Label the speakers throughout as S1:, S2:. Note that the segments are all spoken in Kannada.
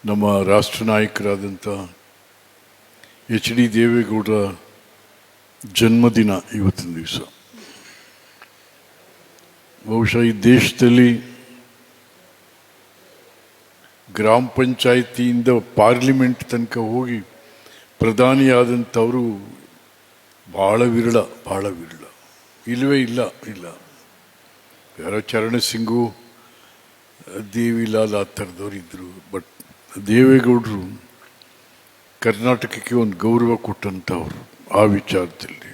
S1: ನಮ್ಮ ರಾಷ್ಟ್ರ ನಾಯಕರಾದಂಥ HD ದೇವೇಗೌಡರ ಜನ್ಮದಿನ ಇವತ್ತಿನ ದಿವಸ. ಬಹುಶಃ ಈ ದೇಶದಲ್ಲಿ ಗ್ರಾಮ ಪಂಚಾಯಿತಿಯಿಂದ ಪಾರ್ಲಿಮೆಂಟ್ ತನಕ ಹೋಗಿ ಪ್ರಧಾನಿಯಾದಂಥವರು ಭಾಳ ವಿರಳ. ಇಲ್ಲವೇ ಇಲ್ಲ. ಯಾರೋ ಚರಣ ಸಿಂಗು, ದೇವಿಲಾಲ್ ಆ ಥರದವ್ರು ಇದ್ದರು. ಬಟ್ ದೇವೇಗೌಡರು ಕರ್ನಾಟಕಕ್ಕೆ ಒಂದು ಗೌರವ ಕೊಟ್ಟಂಥವ್ರು ಆ ವಿಚಾರದಲ್ಲಿ.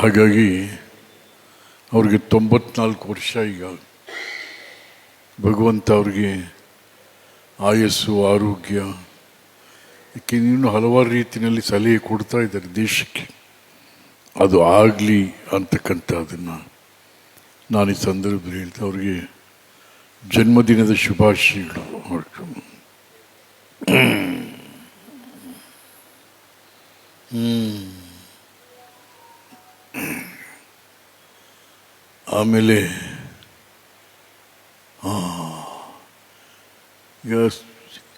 S1: ಹಾಗಾಗಿ ಅವ್ರಿಗೆ 94 ವರ್ಷ. ಈಗ ಭಗವಂತ ಅವ್ರಿಗೆ ಆಯಸ್ಸು, ಆರೋಗ್ಯ, ಇನ್ನೂ ಹಲವಾರು ರೀತಿಯಲ್ಲಿ ಸಲಹೆ ಕೊಡ್ತಾ ಇದ್ದಾರೆ ದೇಶಕ್ಕೆ. ಅದು ಆಗಲಿ ಅಂತಕ್ಕಂಥದ್ದನ್ನು ನಾನು ಈ ಸಂದರ್ಭದಲ್ಲಿ ಹೇಳ್ತಾ ಅವ್ರಿಗೆ ಜನ್ಮದಿನದ ಶುಭಾಶಯಗಳು. ಆಮೇಲೆ ಈಗ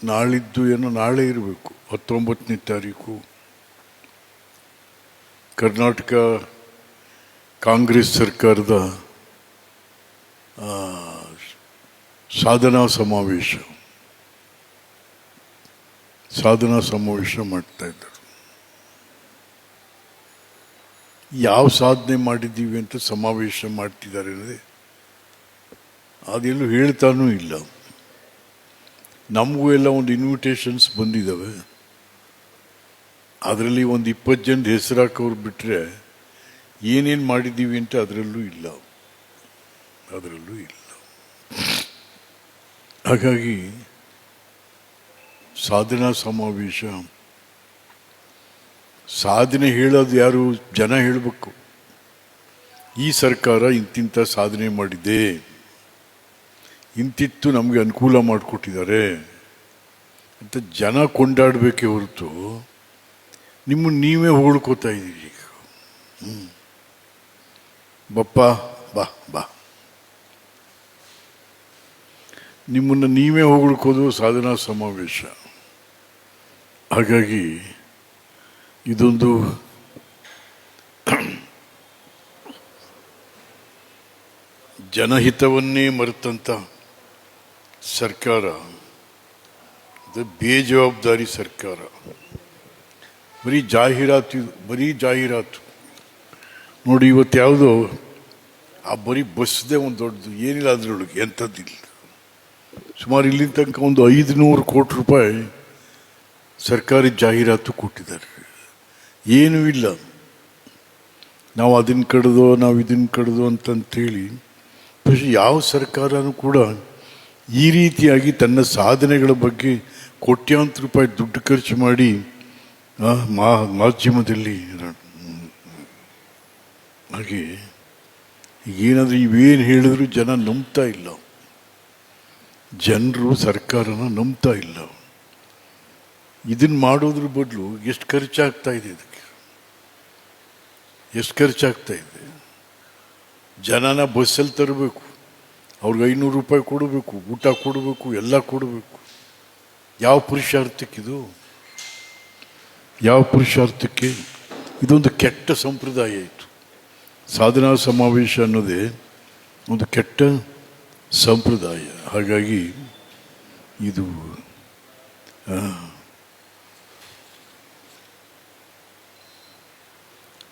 S1: ನಾಳಿದ್ದು ನಾಳೆ ಇರಬೇಕು 19ನೇ ತಾರೀಕು ಕರ್ನಾಟಕ ಕಾಂಗ್ರೆಸ್ ಸರ್ಕಾರದ ಸಾಧನಾ ಸಮಾವೇಶ ಮಾಡ್ತಾ ಇದ್ದಾರೆ. ಯಾವ ಸಾಧನೆ ಮಾಡಿದ್ದೀವಿ ಅಂತ ಸಮಾವೇಶ ಮಾಡ್ತಿದ್ದಾರೆ ಅಂದರೆ ಅದೆಲ್ಲೂ ಹೇಳ್ತಾನೂ ಇಲ್ಲ. ನಮಗೂ ಎಲ್ಲ ಒಂದು ಇನ್ವಿಟೇಷನ್ಸ್ ಬಂದಿದ್ದಾವೆ. ಅದರಲ್ಲಿ ಒಂದು 20 ಜನ ಹೆಸರು ಹಾಕೋರು ಬಿಟ್ಟರೆ ಏನೇನು ಮಾಡಿದ್ದೀವಿ ಅಂತ ಅದರಲ್ಲೂ ಇಲ್ಲ. ಹಾಗಾಗಿ ಸಾಧನಾ ಸಮಾವೇಶ, ಸಾಧನೆ ಹೇಳೋದು ಯಾರು? ಜನ ಹೇಳಬೇಕು. ಈ ಸರ್ಕಾರ ಇಂತಿಂಥ ಸಾಧನೆ ಮಾಡಿದೆ, ಇಂತಿತ್ತು ನಮಗೆ ಅನುಕೂಲ ಮಾಡಿಕೊಟ್ಟಿದ್ದಾರೆ ಅಂತ ಜನ ಕೊಂಡಾಡಬೇಕೇ ಹೊರತು ನಿಮ್ಮನ್ನು ನೀವೇ ಹೊಗಳ್ಕೋತಾ ಇದ್ದೀರಿ. ಬಪ್ಪ ಬಾ ನಿಮ್ಮನ್ನು ನೀವೇ ಹೊಗಳ್ಕೋದು ಸಾಧನಾ ಸಮಾವೇಶ. ಹಾಗಾಗಿ ಇದೊಂದು ಜನಹಿತವನ್ನೇ ಮರೆತಂಥ ಸರ್ಕಾರ, ಅದು ಬೇಜವಾಬ್ದಾರಿ ಸರ್ಕಾರ. ಬರೀ ಜಾಹೀರಾತು ನೋಡಿ. ಇವತ್ತು ಯಾವುದೋ ಆ ಬರೀ ಬಸ್ದೇ ಒಂದು ದೊಡ್ಡದು, ಏನಿಲ್ಲ ಅದರೊಳಗೆ ಎಂಥದ್ದಿಲ್ಲ. ಸುಮಾರು ಇಲ್ಲಿನ ತನಕ ಒಂದು 500 ಕೋಟಿ ರೂಪಾಯಿ ಸರ್ಕಾರಿ ಜಾಹೀರಾತು ಕೊಟ್ಟಿದ್ದಾರೆ. ಏನೂ ಇಲ್ಲ. ನಾವು ಅದನ್ನು ಕಡ್ದೋ, ನಾವು ಇದನ್ನು ಕಡ್ದೋ ಅಂತಂತೇಳಿ ಯಾವ ಸರ್ಕಾರನೂ ಕೂಡ ಈ ರೀತಿಯಾಗಿ ತನ್ನ ಸಾಧನೆಗಳ ಬಗ್ಗೆ ಕೋಟ್ಯಾಂತರ ರೂಪಾಯಿ ದುಡ್ಡು ಖರ್ಚು ಮಾಡಿ ಮಾಧ್ಯಮದಲ್ಲಿ ಹಾಗೆ ಏನಾದರೂ ಇವೇನು ಹೇಳಿದ್ರು ಜನ ನಂಬ್ತಾ ಇಲ್ಲ. ಜನರು ಸರ್ಕಾರನ ನಂಬ್ತಾ ಇಲ್ಲ. ಇದನ್ನು ಮಾಡೋದ್ರ ಬದಲು ಎಷ್ಟು ಖರ್ಚಾಗ್ತಾ ಇದೆ, ಎಷ್ಟು ಖರ್ಚಾಗ್ತಾ ಇದೆ. ಜನನ ಬಸ್ಸಲ್ಲಿ ತರಬೇಕು, ಅವ್ರಿಗೆ 500 ರೂಪಾಯಿ ಕೊಡಬೇಕು, ಊಟ ಕೊಡಬೇಕು, ಎಲ್ಲ ಕೊಡಬೇಕು. ಯಾವ ಪುರುಷಾರ್ಥಕ್ಕಿದು? ಯಾವ ಪುರುಷಾರ್ಥಕ್ಕೆ? ಇದೊಂದು ಕೆಟ್ಟ ಸಂಪ್ರದಾಯ ಇತ್ತು. ಸಾಧನಾ ಸಮಾವೇಶ ಅನ್ನೋದೇ ಒಂದು ಕೆಟ್ಟ ಸಂಪ್ರದಾಯ. ಹಾಗಾಗಿ ಇದು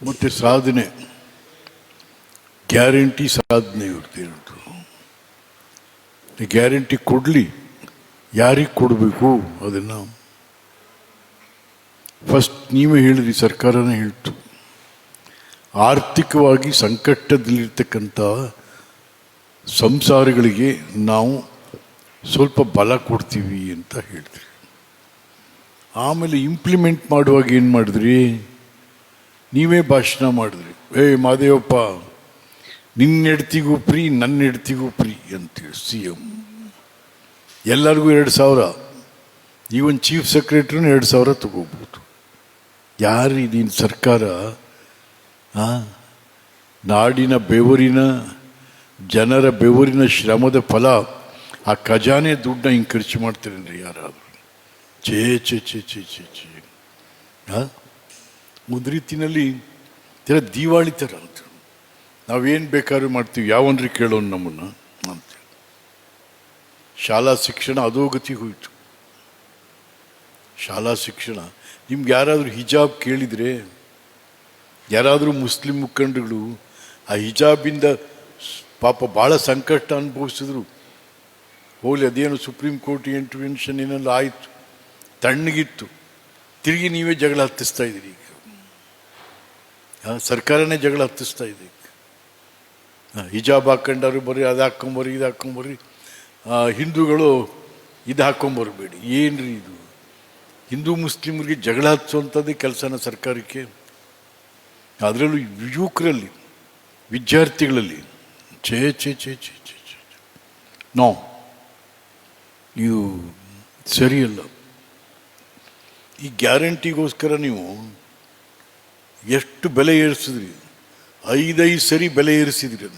S1: ಮತ್ತು ಸಾಧನೆ, ಗ್ಯಾರಂಟಿ ಸಾಧನೆ ಇರ್ತಿರೋದು. ಗ್ಯಾರಂಟಿ ಕೊಡಲಿ, ಯಾರಿಗೆ ಕೊಡಬೇಕು ಅದನ್ನು ಫಸ್ಟ್ ನೀವೇ ಹೇಳಿರಿ. ಸರ್ಕಾರನೇ ಹೇಳ್ತು, ಆರ್ಥಿಕವಾಗಿ ಸಂಕಷ್ಟದಲ್ಲಿರ್ತಕ್ಕಂಥ ಸಂಸಾರಗಳಿಗೆ ನಾವು ಸ್ವಲ್ಪ ಬಲ ಕೊಡ್ತೀವಿ ಅಂತ ಹೇಳಿದ್ರಿ. ಆಮೇಲೆ ಇಂಪ್ಲಿಮೆಂಟ್ ಮಾಡುವಾಗ ಏನು ಮಾಡಿದ್ರಿ? ನೀವೇ ಭಾಷಣ ಮಾಡಿದ್ರಿ. ಮಾದೇವಪ್ಪ, ನಿನ್ನ ಹೆಂಡ್ತಿಗೂ ಫ್ರೀ, ನನ್ನ ಹೆಂಡ್ತಿಗೂ ಫ್ರೀ ಅಂತೇಳಿ CM. ಎಲ್ಲರಿಗೂ 2,000, ಈವನ್ ಚೀಫ್ ಸೆಕ್ರೆಟ್ರಿನೂ 2,000 ತಗೋಬೋದು. ಯಾರು ಇದೀನ ಸರ್ಕಾರ? ನಾಡಿನ ಬೆವರಿನ, ಜನರ ಬೆವರಿನ ಶ್ರಮದ ಫಲ ಆ ಖಜಾನೆ ದುಡ್ಡನ್ನ ಹಿಂಗೆ ಖರ್ಚು ಮಾಡ್ತಾರೇನ್ರಿ ಯಾರಾದರೂ? ಛೇ ಛೇ ಛೇ ಛೇ ಛೇ ಛೇ. ಒಂದು ರೀತಿಯಲ್ಲಿ ತೀರ ದಿವಾಳಿ ಥರ ಅಂತ. ನಾವೇನು ಬೇಕಾದ್ರೂ ಮಾಡ್ತೀವಿ, ಯಾವನ್ರಿ ಕೇಳೋನು ನಮ್ಮನ್ನು ಅಂತೇಳಿ. ಶಾಲಾ ಶಿಕ್ಷಣ ಅಧೋಗತಿಗೆ ಹೋಯಿತು. ಶಾಲಾ ಶಿಕ್ಷಣ, ನಿಮ್ಗೆ ಯಾರಾದರೂ ಹಿಜಾಬ್ ಕೇಳಿದರೆ, ಯಾರಾದರೂ ಮುಸ್ಲಿಂ ಮುಖಂಡಗಳು ಆ ಹಿಜಾಬಿಂದ ಪಾಪ ಭಾಳ ಸಂಕಷ್ಟ ಅನುಭವಿಸಿದ್ರು. ಹೋಗ್ಲಿ, ಅದೇನು ಸುಪ್ರೀಂ ಕೋರ್ಟ್ ಇಂಟರ್ವೆನ್ಷನ್ ಏನೆಲ್ಲ ಆಯಿತು, ತಣ್ಣಗಿತ್ತು. ತಿರುಗಿ ನೀವೇ ಜಗಳ ಹತ್ತಿಸ್ತಾ ಇದ್ದೀರಿ. ಈಗ ಸರ್ಕಾರನೇ ಜಗಳ ಹತ್ತಿಸ್ತಾ ಇದೆ. ಹಿಜಾಬ್ ಹಾಕ್ಕೊಂಡಾರು ಬರ್ರಿ, ಅದು ಹಾಕ್ಕೊಂಬರ್ರಿ, ಇದು ಹಾಕ್ಕೊಂಬರ್ರಿ, ಹಿಂದೂಗಳು ಇದು ಹಾಕ್ಕೊಂಬರ್ಬೇಡಿ. ಏನ್ರಿ ಇದು? ಹಿಂದೂ ಮುಸ್ಲಿಮ್ರಿಗೆ ಜಗಳ ಹಚ್ಚುವಂಥದ್ದೇ ಕೆಲಸನ ಸರ್ಕಾರಕ್ಕೆ? ಅದರಲ್ಲೂ ಯುವಕರಲ್ಲಿ, ವಿದ್ಯಾರ್ಥಿಗಳಲ್ಲಿ ಛೇ ಛೇ ಛೇ ಛೇ ಛೇ ಛೇ. ನೋ, ನೀವು ಸರಿಯಲ್ಲ. ಈ ಗ್ಯಾರಂಟಿಗೋಸ್ಕರ ನೀವು ಎಷ್ಟು ಬೆಲೆ ಏರಿಸಿದ್ರಿ? 5 ಸರಿ ಬೆಲೆ ಏರಿಸಿದ್ರಿ.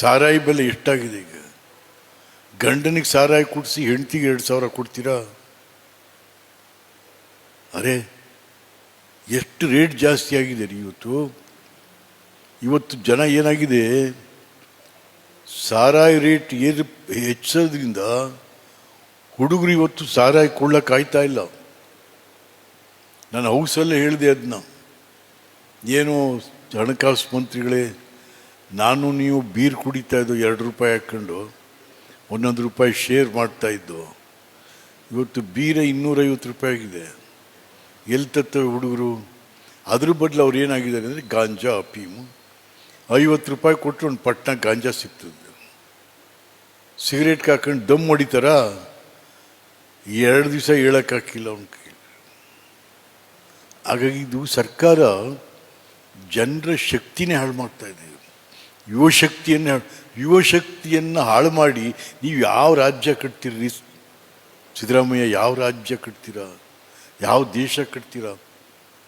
S1: ಸಾರಾಯಿ ಬೆಲೆ ಎಷ್ಟಾಗಿದೆ ಈಗ? ಗಂಡನಿಗೆ ಸಾರಾಯಿ ಕುಡಿಸಿ ಹೆಂಡತಿಗೆ 2,000 ಕೊಡ್ತೀರಾ? ಅರೆ, ಎಷ್ಟು ರೇಟ್ ಜಾಸ್ತಿ ಆಗಿದೆ ರೀ ಇವತ್ತು ಜನ ಏನಾಗಿದೆ, ಸಾರಾಯಿ ರೇಟ್ ಹೆಚ್ಚೋದ್ರಿಂದ ಹುಡುಗರು ಇವತ್ತು ಸಾರಾಯಿ ಕೊಳ್ಳೋಕ್ಕಾಯ್ತಾ ಇಲ್ಲ. ನಾನು ಹೌಸಲ್ಲೇ ಹೇಳಿದೆ ಅದನ್ನ, ಏನು ಹಣಕಾಸು ಮಂತ್ರಿಗಳೇ, ನಾನು ನೀವು ಬೀರ್ ಕುಡಿತಾ ಇದ್ದೋ 2 ರೂಪಾಯಿ ಹಾಕ್ಕೊಂಡು ₹1 ಶೇರ್ ಮಾಡ್ತಾಯಿದ್ದು. ಇವತ್ತು ಬೀರ 250 ರೂಪಾಯಿ ಆಗಿದೆ. ಎಲ್ಲಿ ತತ್ತವೆ ಹುಡುಗರು? ಅದ್ರ ಬದಲು ಅವ್ರು ಏನಾಗಿದ್ದಾರೆ ಅಂದರೆ ಗಾಂಜಾ, ಅಫೀಮು. 50 ರೂಪಾಯಿ ಕೊಟ್ಟರು ಒಂದು ಪಟ್ನ ಗಾಂಜಾ ಸಿಗ್ತದೆ. ಸಿಗರೇಟ್ಗೆ ಹಾಕೊಂಡು ದಮ್ ಹೊಡಿತಾರ, 2 ದಿವಸ ಹೇಳೋಕ್ಕಾಗಿಲ್ಲ ಅವ್ನ ಕೈಲಿ. ಹಾಗಾಗಿ ಇದು ಸರ್ಕಾರ ಜನರ ಶಕ್ತಿನೇ ಹಾಳು ಮಾಡ್ತಾ ಇದೆ. ಯುವಶಕ್ತಿಯನ್ನು ಹಾಳು ಮಾಡಿ ನೀವು ಯಾವ ರಾಜ್ಯ ಕಟ್ತೀರಿ ಸಿದ್ದರಾಮಯ್ಯ? ಯಾವ ರಾಜ್ಯ ಕಟ್ತೀರಾ? ಯಾವ ದೇಶ ಕಟ್ತೀರಾ?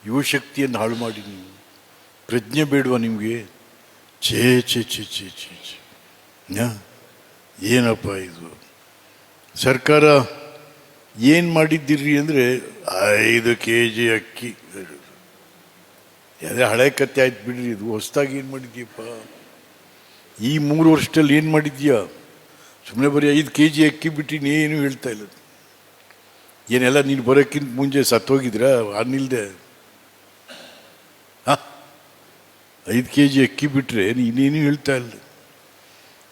S1: ಯುವಶಕ್ತಿಯನ್ನು ಹಾಳು ಮಾಡಿ ನೀವು. ಪ್ರಜ್ಞೆ ಬೇಡವಾ ನಿಮಗೆ? ಛೇ ಛೇ ಛೇ ಛೇ ಛೇ ಛೇ. ಏನಪ್ಪ ಇದು? ಸರ್ಕಾರ ಏನು ಮಾಡಿದ್ದೀರಿ ಅಂದರೆ 5 kg ಅಕ್ಕಿ. ಅದೇ ಹಳೆ ಕತ್ತೆ ಆಯ್ತು ಬಿಡ್ರಿ. ಇದು ಹೊಸದಾಗಿ ಏನು ಮಾಡಿದ್ಯಪ್ಪ? ಈ 3 ವರ್ಷದಲ್ಲಿ ಏನು ಮಾಡಿದ್ಯಾ? ಸುಮ್ಮನೆ ಬರೀ 5 kg ಅಕ್ಕಿ ಬಿಟ್ಟು ಏನು ಹೇಳ್ತಾ ಇಲ್ಲ. ಏನೆಲ್ಲ ನೀನು ಬರೋಕ್ಕಿಂತ ಮುಂಚೆ ಸತ್ತೋಗಿದ್ರಾ ಅನ್ನಿಲ್ದೆ? 5 kg ಅಕ್ಕಿ ಬಿಟ್ಟರೆ ನೀನೇನು ಹೇಳ್ತಾ ಇಲ್ಲ.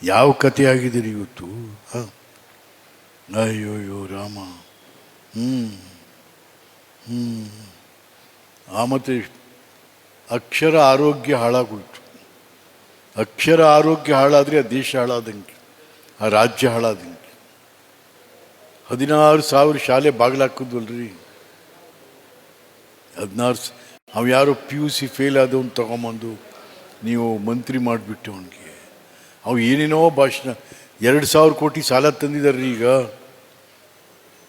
S1: ಯಾವ ಕತೆ ಆಗಿದ್ದೀರಿ ಇವತ್ತು? ಅಯ್ಯೋಯ್ಯೋ ರಾಮ. ಮತ್ತು ಅಕ್ಷರ ಆರೋಗ್ಯ ಹಾಳಾಗೋಯ್ತು. ಅಕ್ಷರ ಆರೋಗ್ಯ ಹಾಳಾದರೆ ಆ ದೇಶ ಹಾಳಾದಂಗೆ, ಆ ರಾಜ್ಯ ಹಾಳಾದಂಗೆ. 16,000 ಶಾಲೆ ಬಾಗಿಲಾಕಿದ್ವಲ್ರಿ. 16 ಅವು ಯಾರೋ PUC ಫೇಲ್ ಆದವನು ತಗೊಂಬಂದು ನೀವು ಮಂತ್ರಿ ಮಾಡಿಬಿಟ್ಟು ಅವನಿಗೆ ಅವು ಏನೇನೋ ಭಾಷಣ. 2,000 ಕೋಟಿ ಸಾಲ ತಂದಿದ್ದಾರೆ ಈಗ.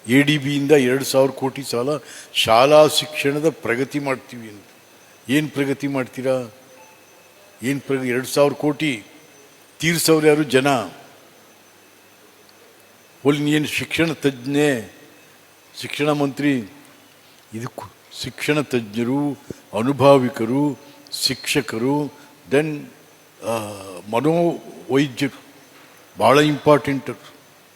S1: ADBಯಿಂದ 2,000 ಕೋಟಿ ಸಾಲ. ಶಾಲಾ ಶಿಕ್ಷಣದ ಪ್ರಗತಿ ಮಾಡ್ತೀವಿ ಅಂತ. ಏನು ಪ್ರಗತಿ ಮಾಡ್ತೀರಾ? ಏನು 2,000 ಕೋಟಿ ತೀರ್ಸವ್ರು ಯಾರು? ಜನ. ಏನು ಶಿಕ್ಷಣ ತಜ್ಞೆ, ಶಿಕ್ಷಣ ಮಂತ್ರಿ? ಇದಕ್ಕೂ ಶಿಕ್ಷಣ ತಜ್ಞರು, ಅನುಭಾವಿಕರು, ಶಿಕ್ಷಕರು, ದೆನ್ ಮನೋವೈದ್ಯರು ಭಾಳ ಇಂಪಾರ್ಟೆಂಟ್.